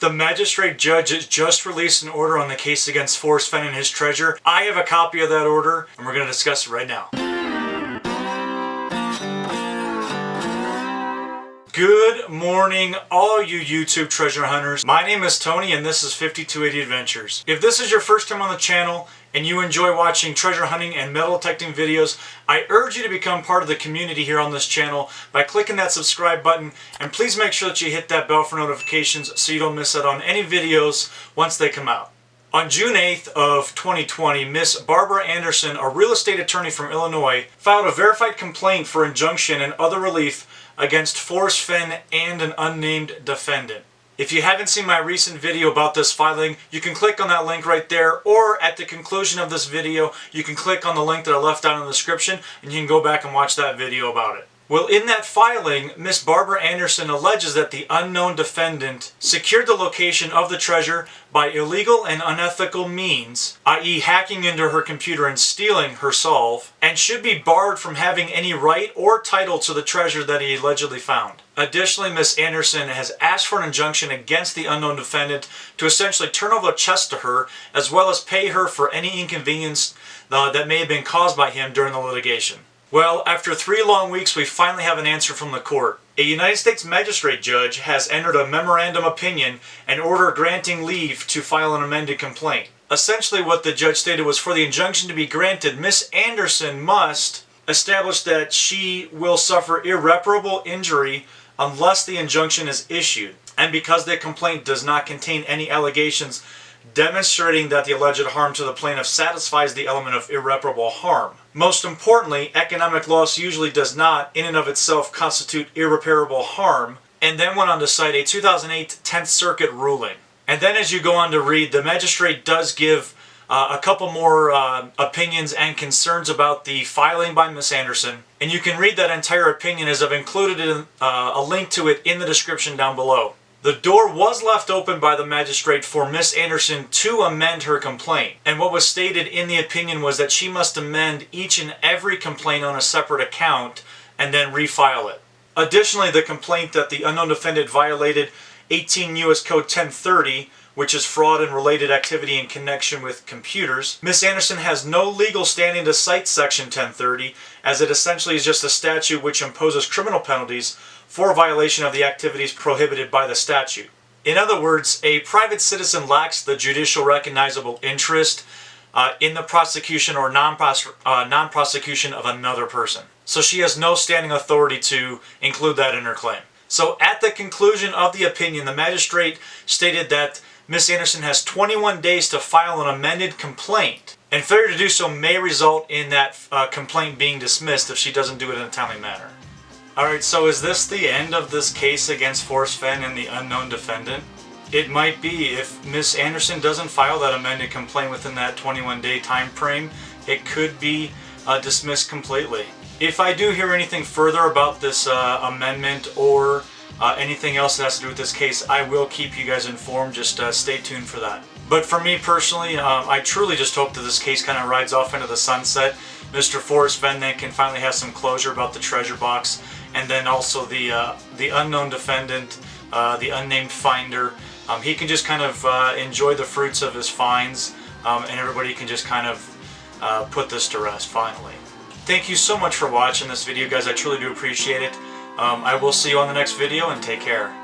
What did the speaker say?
The magistrate judge has just released an order on the case against Forrest Fenn and his treasure. I have a copy of that order, and we're going to discuss it right now. Good morning, all you YouTube treasure hunters. My name is Tony, and this is 5280 Adventures. If this is your first time on the channel, and you enjoy watching treasure hunting and metal detecting videos, I urge you to become part of the community here on this channel by clicking that subscribe button, and please make sure that you hit that bell for notifications so you don't miss out on any videos once they come out. On June 8th of 2020, Miss Barbara Anderson, a real estate attorney from Illinois, filed a verified complaint for injunction and other relief against Forrest Fenn and an unnamed defendant. If you haven't seen my recent video about this filing, you can click on that link right there, or at the conclusion of this video, you can click on the link that I left down in the description, and you can go back and watch that video about it. Well, in that filing, Miss Barbara Anderson alleges that the unknown defendant secured the location of the treasure by illegal and unethical means, i.e. hacking into her computer and stealing her solve, and should be barred from having any right or title to the treasure that he allegedly found. Additionally, Miss Anderson has asked for an injunction against the unknown defendant to essentially turn over the chest to her, as well as pay her for any inconvenience that may have been caused by him during the litigation. Well, after 3 long weeks, we finally have an answer from the court. A United States magistrate judge has entered a memorandum opinion and order granting leave to file an amended complaint. Essentially, what the judge stated was, for the injunction to be granted, Miss Anderson must establish that she will suffer irreparable injury unless the injunction is issued, and because the complaint does not contain any allegations demonstrating that the alleged harm to the plaintiff satisfies the element of irreparable harm. Most importantly, economic loss usually does not, in and of itself, constitute irreparable harm, and then went on to cite a 2008 10th Circuit ruling. And then as you go on to read, the magistrate does give a couple more opinions and concerns about the filing by Miss Anderson, and you can read that entire opinion as I've included a link to it in the description down below. The door was left open by the magistrate for Miss Anderson to amend her complaint, and what was stated in the opinion was that she must amend each and every complaint on a separate account and then refile it. Additionally, the complaint that the unknown defendant violated 18 U.S. Code 1030, which is fraud and related activity in connection with computers. Miss Anderson has no legal standing to cite Section 1030, as it essentially is just a statute which imposes criminal penalties for violation of the activities prohibited by the statute. In other words, a private citizen lacks the judicial recognizable interest in the prosecution or non-prosecution of another person. So she has no standing authority to include that in her claim. So at the conclusion of the opinion, the magistrate stated that Miss Anderson has 21 days to file an amended complaint, and failure to do so may result in that complaint being dismissed if she doesn't do it in a timely manner. Alright, so is this the end of this case against Forrest Fenn and the unknown defendant? It might be. If Miss Anderson doesn't file that amended complaint within that 21-day time frame, it could be dismissed completely. If I do hear anything further about this amendment or anything else that has to do with this case, I will keep you guys informed. Just stay tuned for that. But for me personally, I truly just hope that this case kind of rides off into the sunset. Mr. Forrest Fenn then can finally have some closure about the treasure box, and then also the unknown defendant, the unnamed finder. He can just kind of enjoy the fruits of his finds, and everybody can just kind of put this to rest finally. Thank you so much for watching this video, guys. I truly do appreciate it. I will see you on the next video, and take care.